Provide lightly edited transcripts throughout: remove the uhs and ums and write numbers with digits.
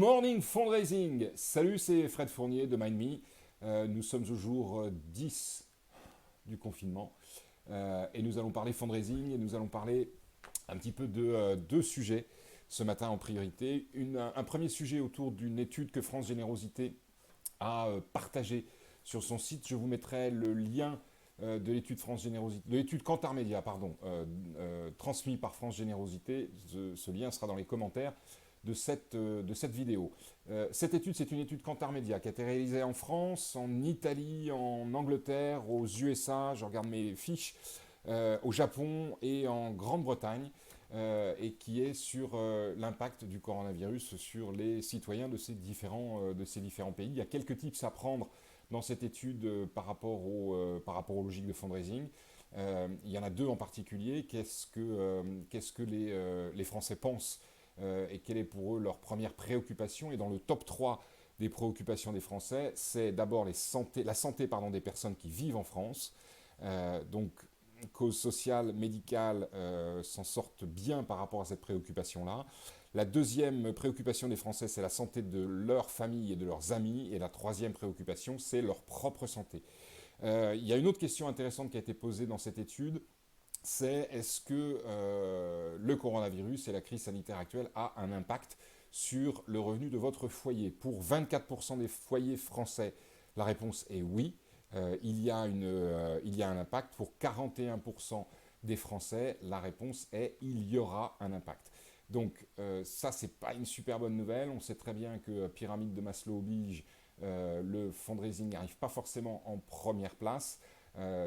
morning fundraising. Salut, c'est Fred Fournier de MindMe. Nous sommes au jour 10 du confinement et nous allons parler fundraising et nous allons parler un petit peu de deux sujets ce matin en priorité. Un premier sujet autour d'une étude que France Générosité a partagée sur son site. Je vous mettrai le lien de l'étude France Générosité, de l'étude Kantar Media, pardon, transmis par France Générosité. Ce lien sera dans les commentaires de cette vidéo. Cette étude, c'est une étude Kantar Media qui a été réalisée en France, en Italie, en Angleterre, aux USA, je regarde mes fiches, au Japon et en Grande-Bretagne, et qui est sur l'impact du coronavirus sur les citoyens de ces différents pays. Il y a quelques tips à prendre dans cette étude par rapport aux logiques de fundraising. Il y en a deux en particulier. Qu'est-ce que les Français pensent et quelle est pour eux leur première préoccupation? Et dans le top 3 des préoccupations des Français, c'est d'abord la santé des personnes qui vivent en France. Donc, cause sociale, médicale, s'en sortent bien par rapport à cette préoccupation-là. La deuxième préoccupation des Français, c'est la santé de leur famille et de leurs amis. Et la troisième préoccupation, c'est leur propre santé. Il y a une autre question intéressante qui a été posée dans cette étude, c'est est-ce que le coronavirus et la crise sanitaire actuelle a un impact sur le revenu de votre foyer? Pour 24% des foyers français, la réponse est oui. Il y a un impact. Pour 41% des Français, la réponse est il y aura un impact. Donc ça, c'est pas une super bonne nouvelle. On sait très bien que pyramide de Maslow oblige, le fundraising n'arrive pas forcément en première place.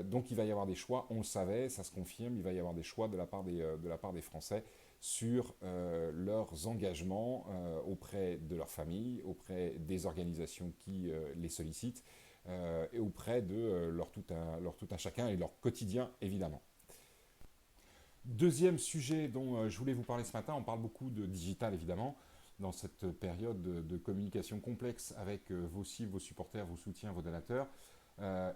Donc il va y avoir des choix, on le savait, ça se confirme, il va y avoir des choix de la part des Français sur leurs engagements auprès de leur famille, auprès des organisations qui les sollicitent et auprès de leur tout un chacun et leur quotidien évidemment. Deuxième sujet dont je voulais vous parler ce matin, on parle beaucoup de digital évidemment, dans cette période de communication complexe avec vos cibles, vos supporters, vos soutiens, vos donateurs.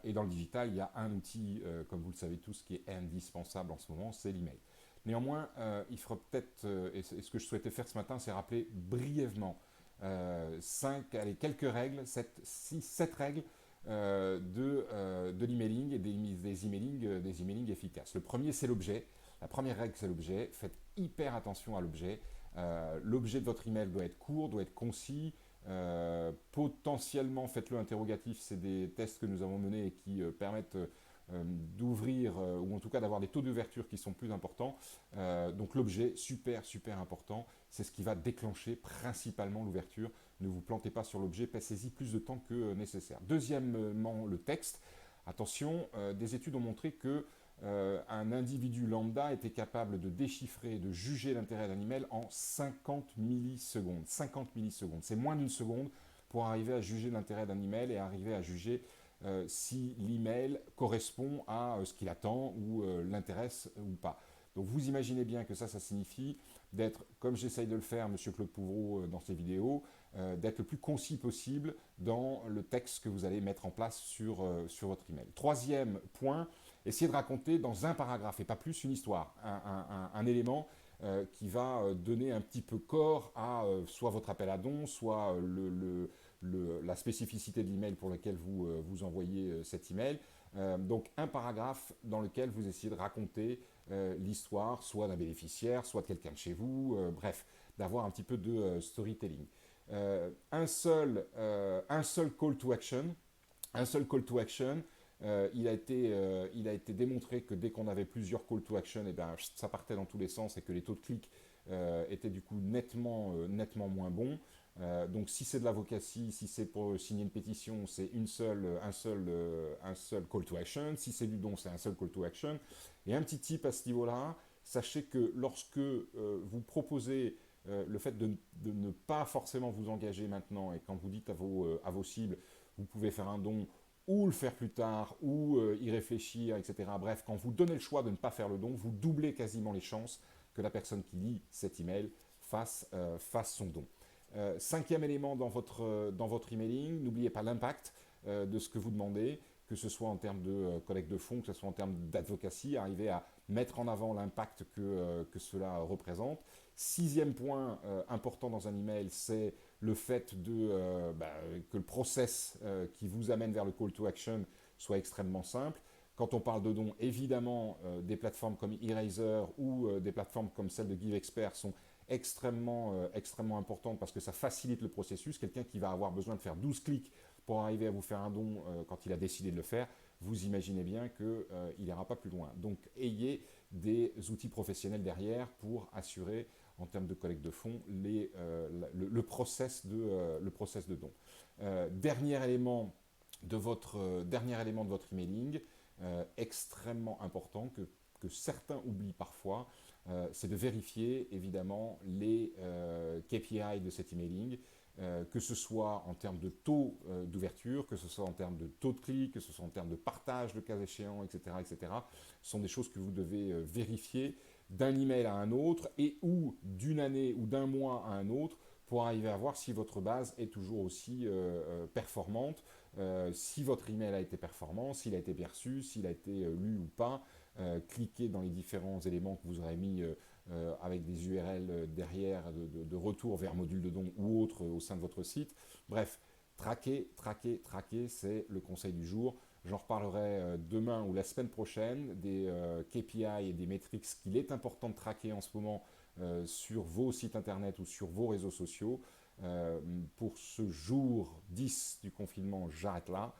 Et dans le digital, il y a un outil, comme vous le savez tous, qui est indispensable en ce moment, c'est l'email. Néanmoins, il faudra peut-être, et ce que je souhaitais faire ce matin, c'est rappeler brièvement quelques règles, 7 règles de l'emailing et des emailing efficaces. Le premier, c'est l'objet. La première règle, c'est l'objet. Faites hyper attention à l'objet. L'objet de votre email doit être court, doit être concis. Potentiellement, faites-le interrogatif. C'est des tests que nous avons menés et qui permettent d'ouvrir, ou en tout cas d'avoir des taux d'ouverture qui sont plus importants. Donc l'objet, super, super important. C'est ce qui va déclencher principalement l'ouverture. Ne vous plantez pas sur l'objet, passez-y plus de temps que nécessaire. Deuxièmement, le texte. Attention, des études ont montré que un individu lambda était capable de déchiffrer et de juger l'intérêt d'un email en 50 millisecondes. 50 millisecondes, c'est moins d'une seconde pour arriver à juger l'intérêt d'un email et arriver à juger si l'email correspond à ce qu'il attend ou l'intéresse ou pas. Donc vous imaginez bien que ça signifie d'être, comme j'essaye de le faire, Monsieur Claude Pouvreau, dans ses vidéos, d'être le plus concis possible dans le texte que vous allez mettre en place sur votre email. Troisième point, essayez de raconter dans un paragraphe, et pas plus, une histoire, un élément qui va donner un petit peu corps à soit votre appel à dons, soit la spécificité de l'email pour lequel vous envoyez cet email. Donc un paragraphe dans lequel vous essayez de raconter l'histoire, soit d'un bénéficiaire, soit de quelqu'un de chez vous, bref, d'avoir un petit peu de storytelling. Un seul call to action, il a été démontré que dès qu'on avait plusieurs call to action, et ben, ça partait dans tous les sens et que les taux de clics étaient du coup nettement moins bons. Donc si c'est de l'advocacy, si c'est pour signer une pétition, c'est un seul call to action. Si c'est du don, c'est un seul call to action. Et un petit tip à ce niveau-là, sachez que lorsque vous proposez le fait de ne pas forcément vous engager maintenant, et quand vous dites à vos cibles, vous pouvez faire un don ou le faire plus tard, ou y réfléchir, etc. Bref, quand vous donnez le choix de ne pas faire le don, vous doublez quasiment les chances que la personne qui lit cet email fasse son don. Cinquième élément dans votre emailing, n'oubliez pas l'impact de ce que vous demandez, que ce soit en termes de collecte de fonds, que ce soit en termes d'advocacy, arriver à mettre en avant l'impact que cela représente. Sixième point important dans un email, c'est le fait que le process qui vous amène vers le call to action soit extrêmement simple. Quand on parle de dons, évidemment, des plateformes comme Eraser ou des plateformes comme celle de GiveExpert sont extrêmement importantes parce que ça facilite le processus. Quelqu'un qui va avoir besoin de faire 12 clics pour arriver à vous faire un don quand il a décidé de le faire, vous imaginez bien qu'il n'ira pas plus loin. Donc, ayez des outils professionnels derrière pour assurer, en termes de collecte de fonds, le process de don. Dernier élément de votre emailing, extrêmement important que certains oublient parfois, c'est de vérifier évidemment les KPI de cet emailing, que ce soit en termes de taux d'ouverture, que ce soit en termes de taux de clic, que ce soit en termes de partage, le cas échéant, etc., etc. Ce sont des choses que vous devez vérifier d'un email à un autre et ou d'une année ou d'un mois à un autre pour arriver à voir si votre base est toujours aussi performante, si votre email a été performant, s'il a été bien reçu, s'il a été lu ou pas. Cliquez dans les différents éléments que vous aurez mis avec des URL derrière de retour vers module de don ou autre au sein de votre site. Bref, traquer, c'est le conseil du jour. J'en reparlerai demain ou la semaine prochaine des KPI et des métriques qu'il est important de traquer en ce moment sur vos sites internet ou sur vos réseaux sociaux. Pour ce jour 10 du confinement, j'arrête là.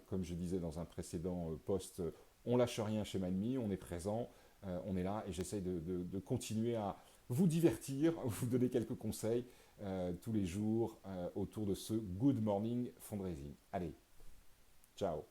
Comme je disais dans un précédent post, on lâche rien chez Manmi, on est présent, on est là et j'essaye de continuer à vous divertir, vous donner quelques conseils tous les jours autour de ce Good Morning Fundraising. Allez, ciao.